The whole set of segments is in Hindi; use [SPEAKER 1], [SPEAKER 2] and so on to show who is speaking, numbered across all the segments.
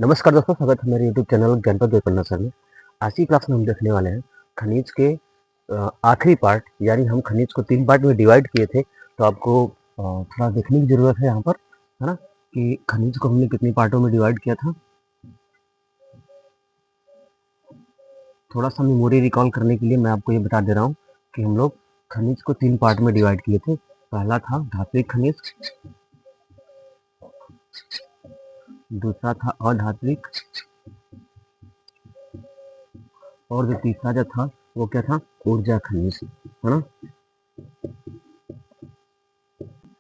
[SPEAKER 1] नमस्कार दोस्तों, स्वागत है मेरे यूट्यूब चैनल ज्ञानपद वेपन्ना सर में। आज की क्लास में हम देखने वाले हैं खनिज के आखिरी पार्ट, यानी हम खनिज को 3 पार्ट में डिवाइड किए थे। तो आपको थोड़ा देखने की ज़रूरत है यहाँ पर, है ना, कि खनिज को हमने कितने पार्टों में डिवाइड किया था। थोड़ा सा मेमोरी रिकॉल करने के लिए मैं आपको ये बता दे रहा हूँ कि हम लोग खनिज को 3 पार्ट में डिवाइड किए थे। पहला था धात्विक खनिज, दूसरा था अधात्विक, और जो तीसरा जो था वो क्या था, ऊर्जा खनिज, है ना।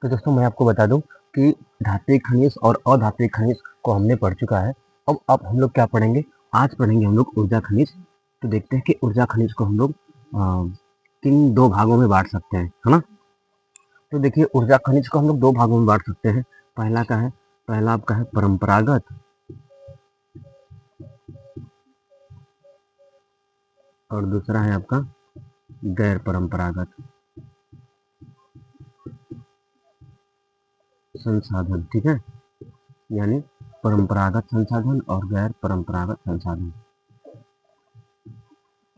[SPEAKER 1] तो दोस्तों मैं आपको बता दूं कि धात्विक खनिज और अधात्विक खनिज को हमने पढ़ चुका है। अब हम लोग क्या पढ़ेंगे, आज पढ़ेंगे हम लोग ऊर्जा खनिज। तो देखते हैं कि ऊर्जा खनिज को हम लोग किन 2 भागों में बांट सकते हैं, है ना। तो देखिए, ऊर्जा खनिज को हम लोग 2 भागों में बांट सकते हैं। पहला आपका है परंपरागत, और दूसरा है आपका गैर परंपरागत संसाधन। ठीक है, यानी परंपरागत संसाधन और गैर परंपरागत संसाधन।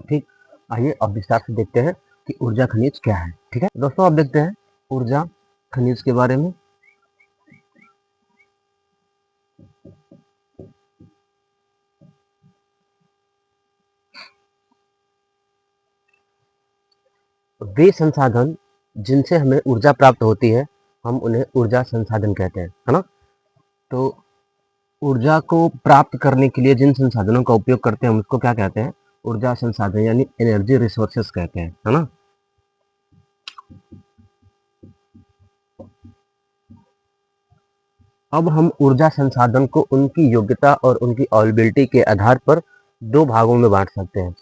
[SPEAKER 1] ठीक, आइए अब विस्तार से देखते हैं कि ऊर्जा खनिज क्या है। ठीक है दोस्तों, अब देखते हैं ऊर्जा खनिज के बारे में। वे संसाधन जिनसे हमें ऊर्जा प्राप्त होती है, हम उन्हें ऊर्जा संसाधन कहते हैं, है ना। तो ऊर्जा को प्राप्त करने के लिए जिन संसाधनों का उपयोग करते हैं हम उसको क्या कहते हैं, ऊर्जा संसाधन, यानी एनर्जी रिसोर्सेस कहते हैं, है ना। अब हम ऊर्जा संसाधन को उनकी योग्यता और उनकी अवेलेबिलिटी के आधार पर 2 भागों में बांट सकते हैं।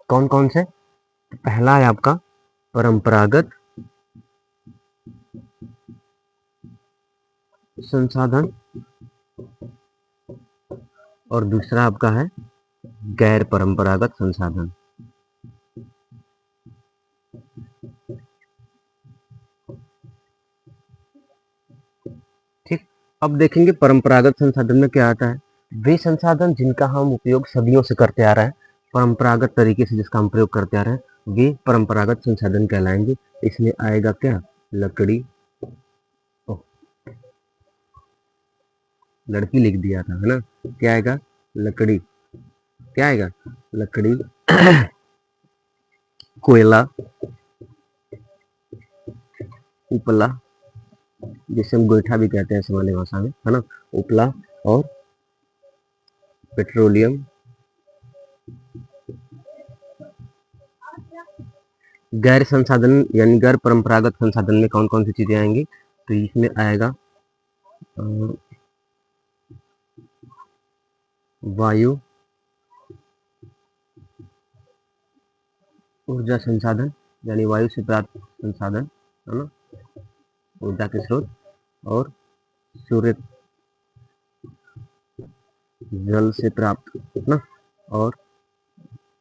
[SPEAKER 1] कौन कौन से? पहला है आपका परंपरागत संसाधन, और दूसरा आपका है गैर परंपरागत संसाधन। ठीक, अब देखेंगे परंपरागत संसाधन में क्या आता है। वे संसाधन जिनका हम उपयोग सदियों से करते आ रहे हैं, परंपरागत तरीके से जिसका हम प्रयोग करते आ रहे हैं, वे परंपरागत संसाधन कहलाएंगे। इसमें आएगा क्या, लकड़ी, ओह, लड़की लिख दिया था, है ना। क्या आएगा, लकड़ी, क्या आएगा, लकड़ी, कोयला, उपला, जिसे हम गोईठा भी कहते हैं सामान्य भाषा में, है ना, उपला, और पेट्रोलियम। गैर संसाधन यानी गैर परंपरागत संसाधन में कौन कौन सी चीजें आएंगी, तो इसमें आएगा वायु, ऊर्जा संसाधन, यानी वायु से प्राप्त संसाधन, है ना, ऊर्जा के स्रोत, और सूर्य जल से प्राप्त, है ना, और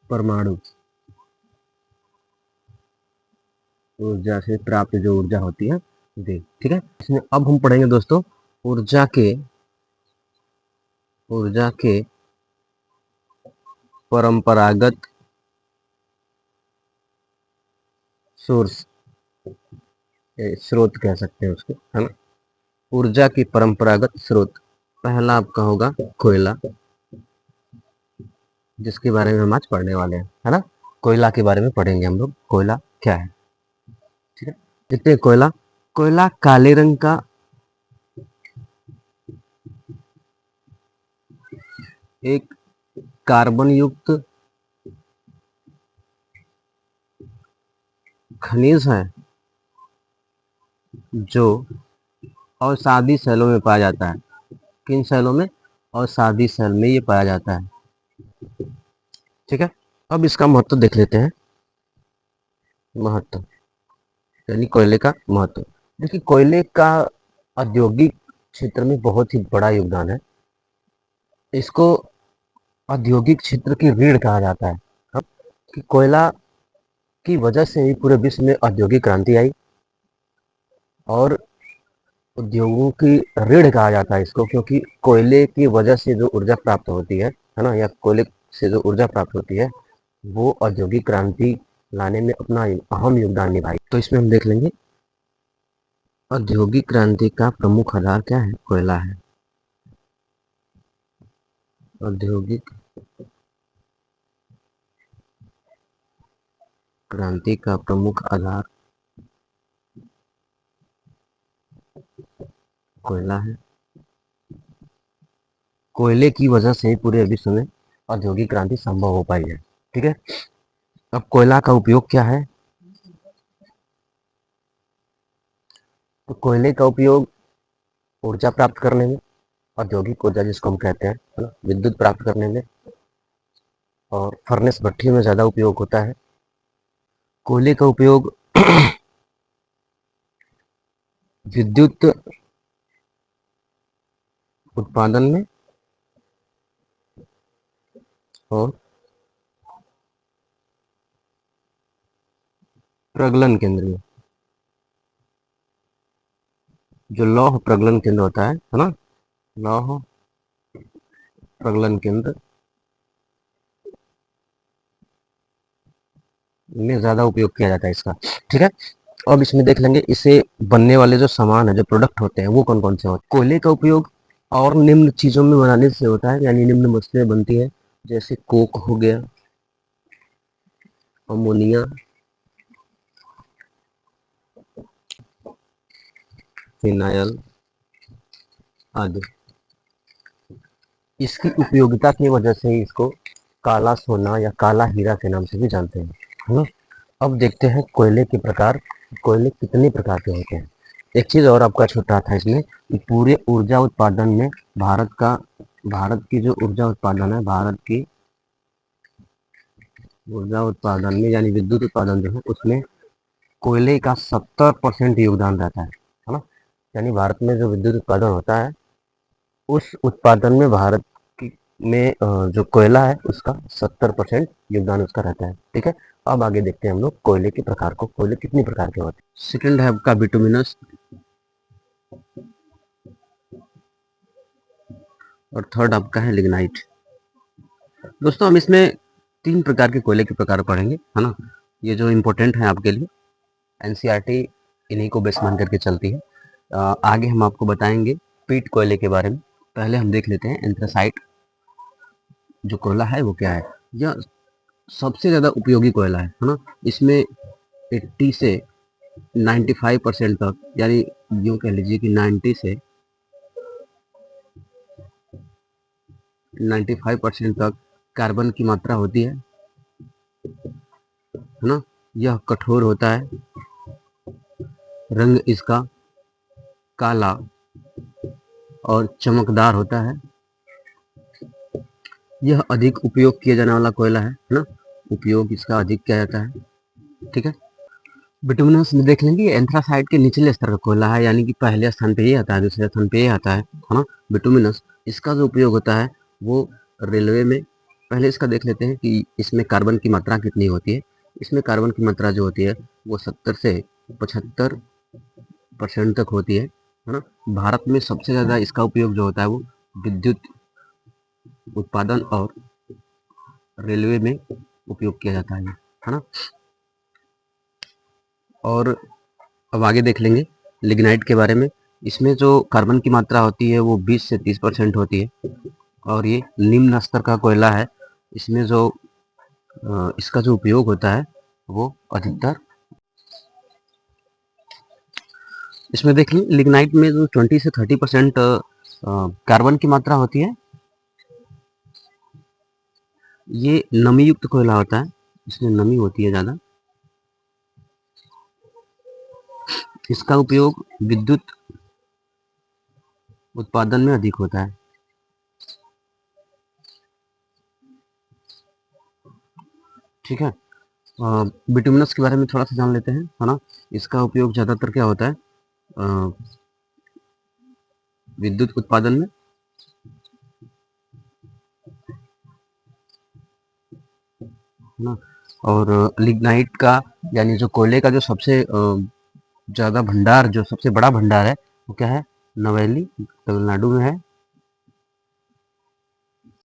[SPEAKER 1] परमाणु ऊर्जा से प्राप्त जो ऊर्जा होती है वे। ठीक है, इसमें अब हम पढ़ेंगे दोस्तों ऊर्जा के परंपरागत सोर्स, स्रोत कह सकते हैं उसको, है ना। ऊर्जा की परंपरागत स्रोत, पहला आपका होगा कोयला, जिसके बारे में हम आज पढ़ने वाले हैं, है ना। कोयला के बारे में पढ़ेंगे हम लोग, कोयला क्या है। ठीक है, देखते हैं कोयला। कोयला काले रंग का एक कार्बन युक्त खनिज है जो अवसादी सेलों में पाया जाता है। किन सेलों में? अवसादी सेल में ये पाया जाता है। ठीक है, अब इसका महत्व देख लेते हैं। महत्व यानी कोयले का महत्व। देखिए, कोयले का औद्योगिक क्षेत्र में बहुत ही बड़ा योगदान है। इसको औद्योगिक क्षेत्र की रीढ़ कहा जाता है। हाँ? कि कोयला की वजह से ही पूरे विश्व में औद्योगिक क्रांति आई, और उद्योगों की रीढ़ कहा जाता है इसको, क्योंकि कोयले की वजह से जो ऊर्जा प्राप्त होती है ना, या कोयले से जो ऊर्जा प्राप्त होती है वो औद्योगिक क्रांति लाने में अपना अहम योगदान निभाई। तो इसमें हम देख लेंगे औद्योगिक क्रांति का प्रमुख आधार क्या है, कोयला है। औद्योगिक क्रांति का प्रमुख आधार कोयला है। कोयले की वजह से पूरे विश्व में औद्योगिक क्रांति संभव हो पाई है। ठीक है, अब कोयला का उपयोग क्या है, तो कोयले का उपयोग ऊर्जा प्राप्त करने में, औद्योगिक ऊर्जा जिसको हम कहते हैं, है ना, विद्युत प्राप्त करने में, और फर्नेस भट्ठी में ज़्यादा उपयोग होता है। कोयले का उपयोग विद्युत उत्पादन में और प्रगलन केंद्र में, जो लौह प्रगलन केंद्र होता है ना, लौह प्रगलन केंद्र में ज़्यादा उपयोग किया जाता है इसका। ठीक है, अब इसमें देख लेंगे इसे बनने वाले जो सामान है, जो प्रोडक्ट होते हैं वो कौन कौन से होते हैं। कोयले का उपयोग और निम्न चीज़ों में बनाने से होता है, यानी निम्न वस्तुएं बनती है, जैसे कोक हो गया, अमोनिया, फिनाइल आदि। इसकी उपयोगिता की वजह से ही इसको काला सोना या काला हीरा के नाम से भी जानते हैं, है ना। अब देखते हैं कोयले के प्रकार, कोयले कितने प्रकार के होते हैं। एक चीज़ और आपका छूट था इसमें कि पूरे ऊर्जा उत्पादन में भारत की जो ऊर्जा उत्पादन है, भारत की ऊर्जा उत्पादन में यानी विद्युत उत्पादन जो है उसमें कोयले का 70% योगदान रहता है ना। यानी भारत में जो विद्युत उत्पादन होता है उस उत्पादन में भारत की में जो कोयला है उसका 70% योगदान उसका रहता है। ठीक है, अब आगे देखते हैं हम लोग कोयले के प्रकार को, कोयले कितने प्रकार के होते हैं। सेकंड है आपका बिटुमिनस और थर्ड आपका है लिग्नाइट। दोस्तों हम इसमें 3 प्रकार के कोयले के प्रकार पढ़ेंगे, है ना। ये जो इम्पोर्टेंट है आपके लिए, एनसीईआरटी इन्हीं को बेस मान करके चलती है। आगे हम आपको बताएंगे पीट कोयले के बारे में। पहले हम देख लेते हैं एंथ्रासाइट जो कोयला है वो क्या है। यह सबसे ज़्यादा उपयोगी कोयला है ना। इसमें 80 से 95% तक, यानी यूँ कह लीजिए कि 90 से 95% तक कार्बन की मात्रा होती है ना। यह कठोर होता है, रंग इसका काला और चमकदार होता है। यह अधिक उपयोग किया जाने वाला कोयला है ना, उपयोग इसका अधिक किया जाता है। ठीक है, बिटुमिनस में देख लेंगे एंथ्रासाइट के निचले स्तर का कोयला है, यानी कि पहले स्थान पे ये आता है, दूसरे स्थान पे ये आता है ना, बिटुमिनस। इसका जो उपयोग होता है वो रेलवे में, पहले इसका देख लेते हैं कि इसमें कार्बन की मात्रा कितनी होती है। इसमें कार्बन की मात्रा जो होती है वो 70 से 75% तक होती है ना। भारत में सबसे ज़्यादा इसका उपयोग जो होता है वो विद्युत उत्पादन और रेलवे में उपयोग किया जाता है ना। और अब आगे देख लेंगे लिग्नाइट के बारे में। इसमें जो कार्बन की मात्रा होती है वो 20 से 30% होती है और ये निम्न स्तर का कोयला है। इसमें जो इसका जो उपयोग होता है वो अधिकतर, इसमें देखिए लिग्नाइट में जो 20 से 30% कार्बन की मात्रा होती है, ये नमी युक्त कोयला होता है, इसमें नमी होती है ज़्यादा। इसका उपयोग विद्युत उत्पादन में अधिक होता है। ठीक है, बिटुमिनस के बारे में थोड़ा सा जान लेते हैं, है ना। इसका उपयोग ज़्यादातर क्या होता है, विद्युत उत्पादन में, है ना। और लिग्नाइट का यानी जो कोयले का जो सबसे ज़्यादा भंडार, जो सबसे बड़ा भंडार है वो क्या है, नवेली तमिलनाडु में है,